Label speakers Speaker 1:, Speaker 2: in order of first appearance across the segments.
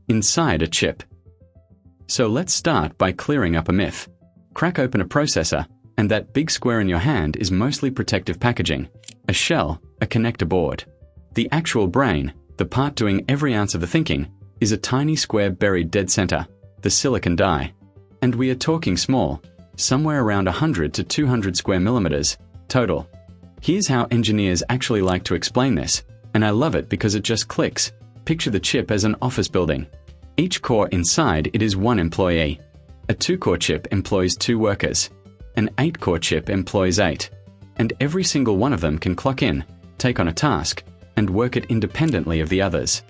Speaker 1: inside a chip. So let's start by clearing up a myth. Crack open a processor, and that big square in your hand is mostly protective packaging, a shell, a connector board. The actual brain, the part doing every ounce of the thinking, is a tiny square buried dead center, the silicon die. And we are talking small, somewhere around 100 to 200 square millimeters, total. Here's how engineers actually like to explain this, and I love it because it just clicks. Picture the chip as an office building. Each core inside it is one employee. A 2-core chip employs 2 workers. An 8-core chip employs 8. And every single one of them can clock in, take on a task, and work it independently of the others.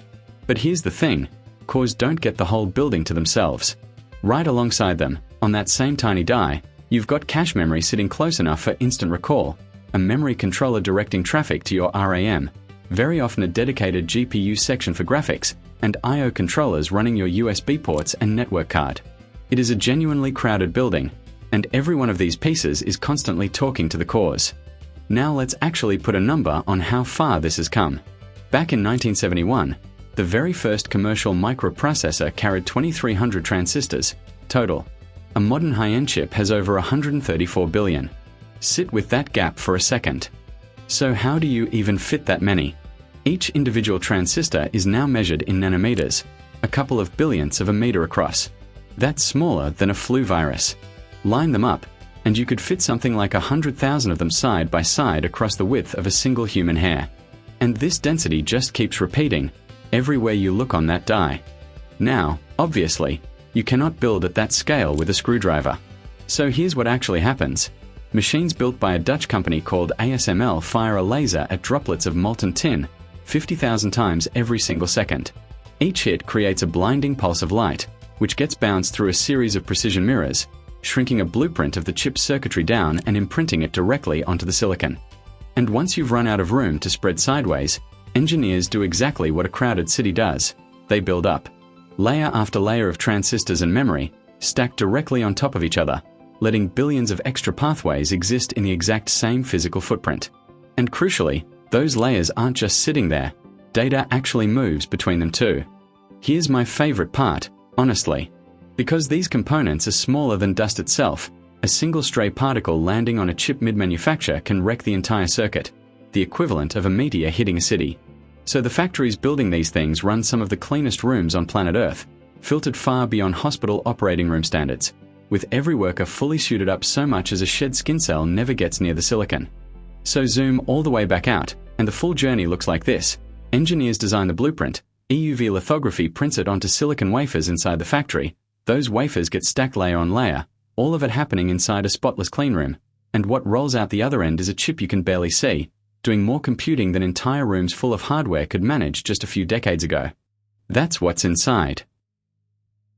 Speaker 1: But here's the thing, cores don't get the whole building to themselves. Right alongside them, on that same tiny die, you've got cache memory sitting close enough for instant recall, a memory controller directing traffic to your RAM, very often a dedicated GPU section for graphics, and I/O controllers running your USB ports and network card. It is a genuinely crowded building, and every one of these pieces is constantly talking to the cores. Now let's actually put a number on how far this has come. Back in 1971, the very first commercial microprocessor carried 2,300 transistors, total. A modern high-end chip has over 134 billion. Sit with that gap for a second. So how do you even fit that many? Each individual transistor is now measured in nanometers, a couple of billionths of a meter across. That's smaller than a flu virus. Line them up, and you could fit something like 100,000 of them side by side across the width of a single human hair. And this density just keeps repeating, everywhere you look on that die. Now, obviously, you cannot build at that scale with a screwdriver. So here's what actually happens. Machines built by a Dutch company called ASML fire a laser at droplets of molten tin, 50,000 times every single second. Each hit creates a blinding pulse of light, which gets bounced through a series of precision mirrors, shrinking a blueprint of the chip's circuitry down and imprinting it directly onto the silicon. And once you've run out of room to spread sideways, engineers do exactly what a crowded city does. They build up. Layer after layer of transistors and memory, stacked directly on top of each other, letting billions of extra pathways exist in the exact same physical footprint. And crucially, those layers aren't just sitting there, data actually moves between them too. Here's my favorite part, honestly. Because these components are smaller than dust itself, a single stray particle landing on a chip mid-manufacture can wreck the entire circuit, the equivalent of a meteor hitting a city. So the factories building these things run some of the cleanest rooms on planet Earth, filtered far beyond hospital operating room standards, with every worker fully suited up so much as a shed skin cell never gets near the silicon. So zoom all the way back out, and the full journey looks like this. Engineers design the blueprint, EUV lithography prints it onto silicon wafers inside the factory, those wafers get stacked layer on layer, all of it happening inside a spotless cleanroom, and what rolls out the other end is a chip you can barely see, doing more computing than entire rooms full of hardware could manage just a few decades ago. That's what's inside.